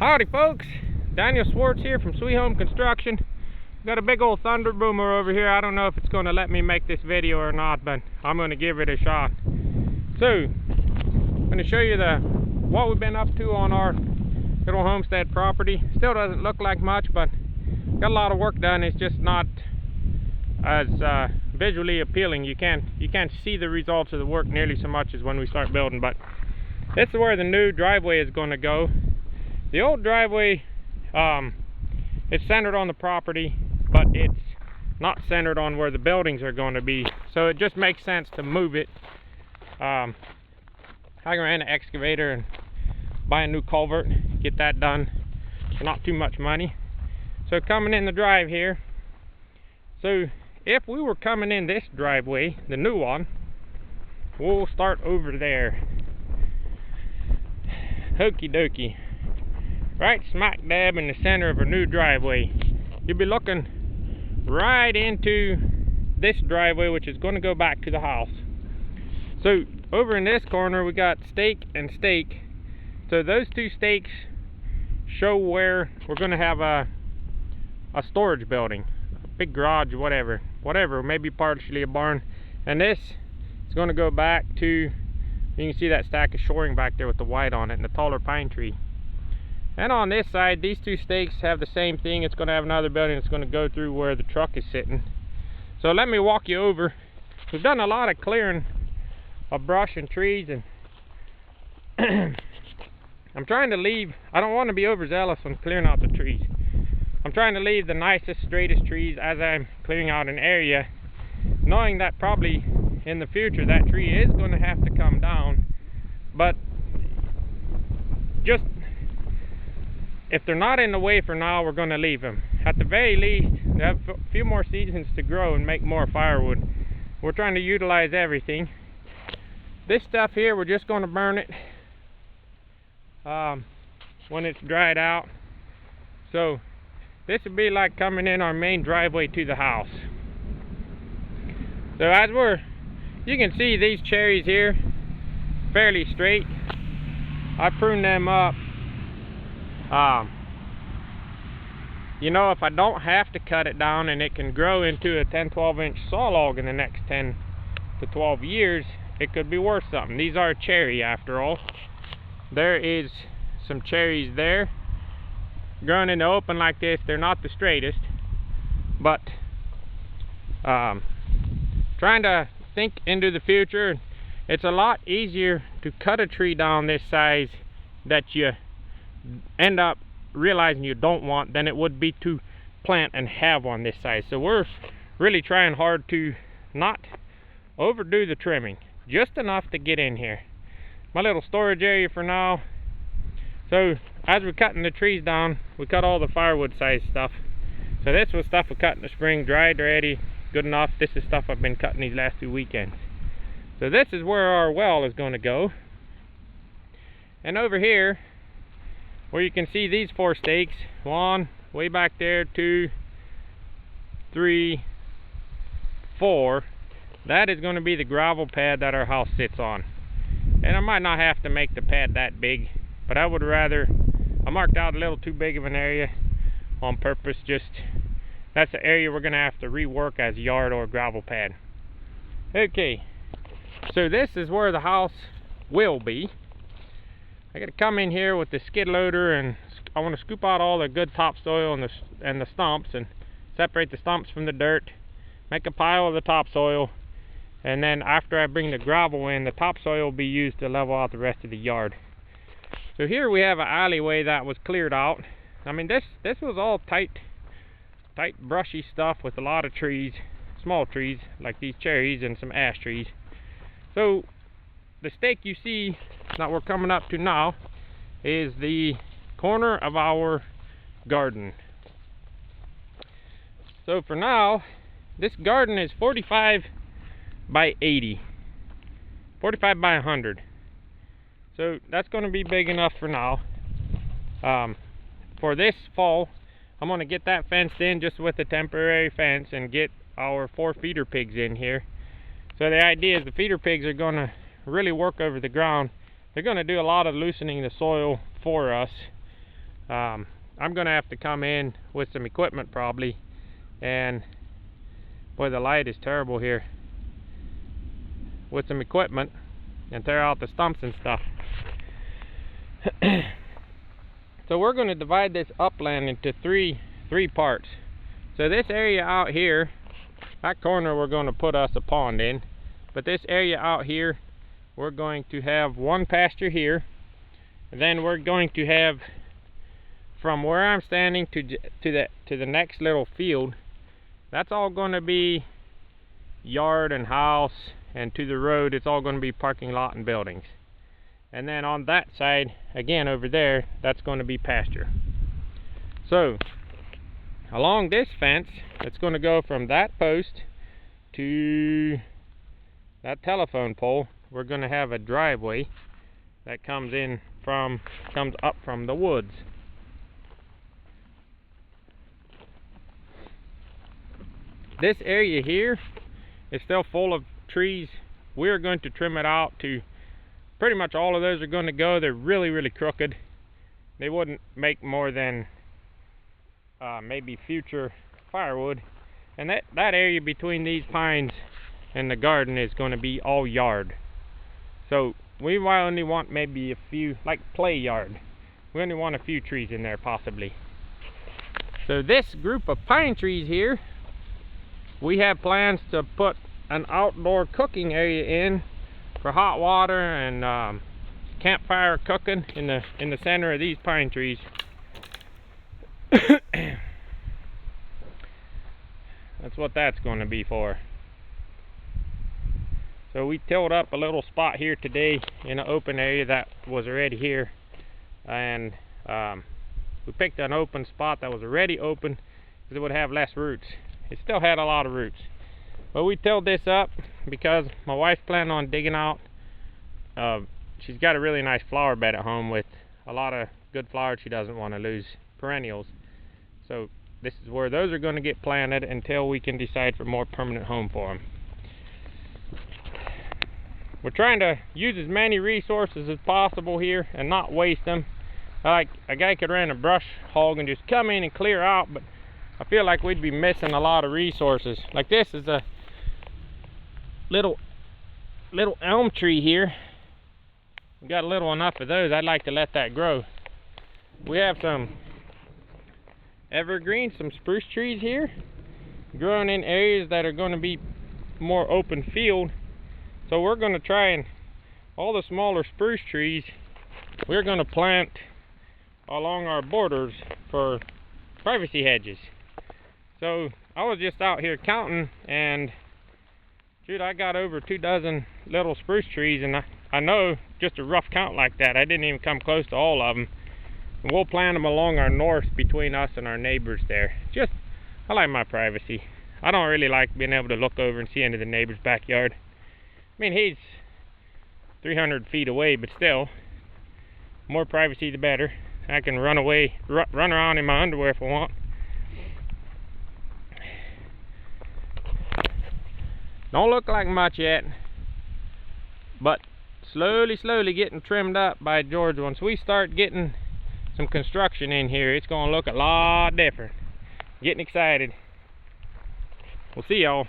Howdy folks, Daniel Swartz here from Sweet Home Construction. Got a big old thunder boomer over here. I don't know if it's going to let me make this video or not, but I'm going to give it a shot. So, I'm going to show you what we've been up to on our little homestead property. Still doesn't look like much, but got a lot of work done. It's just not as visually appealing. You can't see the results of the work nearly so much as when we start building, but this is where the new driveway is going to go. The old driveway, it's centered on the property, but it's not centered on where the buildings are going to be. So it just makes sense to move it. I ran an excavator and buy a new culvert, get that done for not too much money. So coming in the drive here. So if we were coming in this driveway, the new one, we'll start over there. Okie dokie. Right smack dab in the center of a new driveway. You'll be looking right into this driveway, which is going to go back to the house. So over in this corner we got stake and stake. So those two stakes show where we're going to have a storage building, a big garage, whatever, maybe partially a barn. And this is going to go back to, you can see that stack of shoring back there with the white on it and the taller pine tree. And on this side, these two stakes have the same thing. It's going to have another building that's going to go through where the truck is sitting. So let me walk you over. We've done a lot of clearing of brush and trees, and I'm trying to leave, I don't want to be overzealous on clearing out the trees. I'm trying to leave the nicest, straightest trees as I'm clearing out an area, knowing that probably in the future that tree is going to have to come down. But just, if they're not in the way for now, we're going to leave them. At the very least, they have a few more seasons to grow and make more firewood. We're trying to utilize everything. This stuff here, we're just going to burn it when it's dried out. So this would be like coming in our main driveway to the house. So as you can see these cherries here, fairly straight. I pruned them up. You know, if I don't have to cut it down and it can grow into a 10-12 inch saw log in the next 10 to 12 years, it could be worth something. These are cherry after all. There is some cherries there growing in the open like this. They're not the straightest, but trying to think into the future. It's a lot easier to cut a tree down this size that you end up realizing you don't want than it would be to plant and have one this size. So we're really trying hard to not overdo the trimming, just enough to get in here. My little storage area for now. So as we're cutting the trees down, we cut all the firewood size stuff. So this was stuff we cut in the spring, dried already, good enough. This is stuff I've been cutting these last 2 weekends. So this is where our well is going to go. And over here, where you can see these 4 stakes, 1 way back there, 2, 3, 4, that is going to be the gravel pad that our house sits on. And I might not have to make the pad that big, but I would rather, I marked out a little too big of an area on purpose. Just, that's the area we're going to have to rework as yard or gravel pad. Okay, so this is where the house will be. I got to come in here with the skid loader, and I want to scoop out all the good topsoil and the stumps, and separate the stumps from the dirt, make a pile of the topsoil, and then after I bring the gravel in, the topsoil will be used to level out the rest of the yard. So here we have an alleyway that was cleared out. I mean, this was all tight brushy stuff with a lot of trees, small trees like these cherries and some ash trees. So the stake you see that we're coming up to now is the corner of our garden. So for now, this garden is 45 by 80, 45 by 100. So that's going to be big enough for now. For this fall, I'm going to get that fenced in just with a temporary fence and get our 4 feeder pigs in here. So the idea is the feeder pigs are going to really work over the ground. They're going to do a lot of loosening the soil for us. I'm gonna have to come in with some equipment probably, and boy, the light is terrible here, with some equipment and tear out the stumps and stuff. So we're going to divide this upland into three parts. So this area out here, that corner we're going to put us a pond in, but this area out here we're going to have one pasture here, and then we're going to have, from where I'm standing to the next little field, that's all going to be yard and house, and to the road it's all going to be parking lot and buildings. And then on that side, again over there, that's going to be pasture. So along this fence, it's going to go from that post to that telephone pole. We're going to have a driveway that comes up from the woods. This area here is still full of trees. We're going to trim it out to pretty much all of those are going to go. They're really crooked. They wouldn't make more than maybe future firewood. And that area between these pines and the garden is going to be all yard. So we only want maybe a few, like play yard. We only want a few trees in there possibly. So this group of pine trees here, we have plans to put an outdoor cooking area in for hot water and campfire cooking in the center of these pine trees. That's what that's going to be for. So we tilled up a little spot here today in an open area that was already here, and we picked an open spot that was already open because it would have less roots. It still had a lot of roots, but we tilled this up because my wife's planning on digging out. She's got a really nice flower bed at home with a lot of good flowers. She doesn't want to lose perennials, so this is where those are going to get planted until we can decide for a more permanent home for them. We're trying to use as many resources as possible here and not waste them. Like a guy could rent a brush hog and just come in and clear out, but I feel like we'd be missing a lot of resources. Like this is a little elm tree here. We got a little enough of those. I'd like to let that grow. We have some evergreens, some spruce trees here, growing in areas that are going to be more open field. So we're going to try and all the smaller spruce trees we're going to plant along our borders for privacy hedges. So I was just out here counting, and shoot, I got over 2 dozen little spruce trees, and I know just a rough count like that, I didn't even come close to all of them. And we'll plant them along our north between us and our neighbors there. Just, I like my privacy. I don't really like being able to look over and see into the neighbor's backyard. I mean, he's 300 feet away, but still, more privacy the better. I can run away, run around in my underwear if I want. Don't look like much yet, but slowly getting trimmed up by George. Once we start getting some construction in here, it's going to look a lot different. Getting excited. We'll see y'all.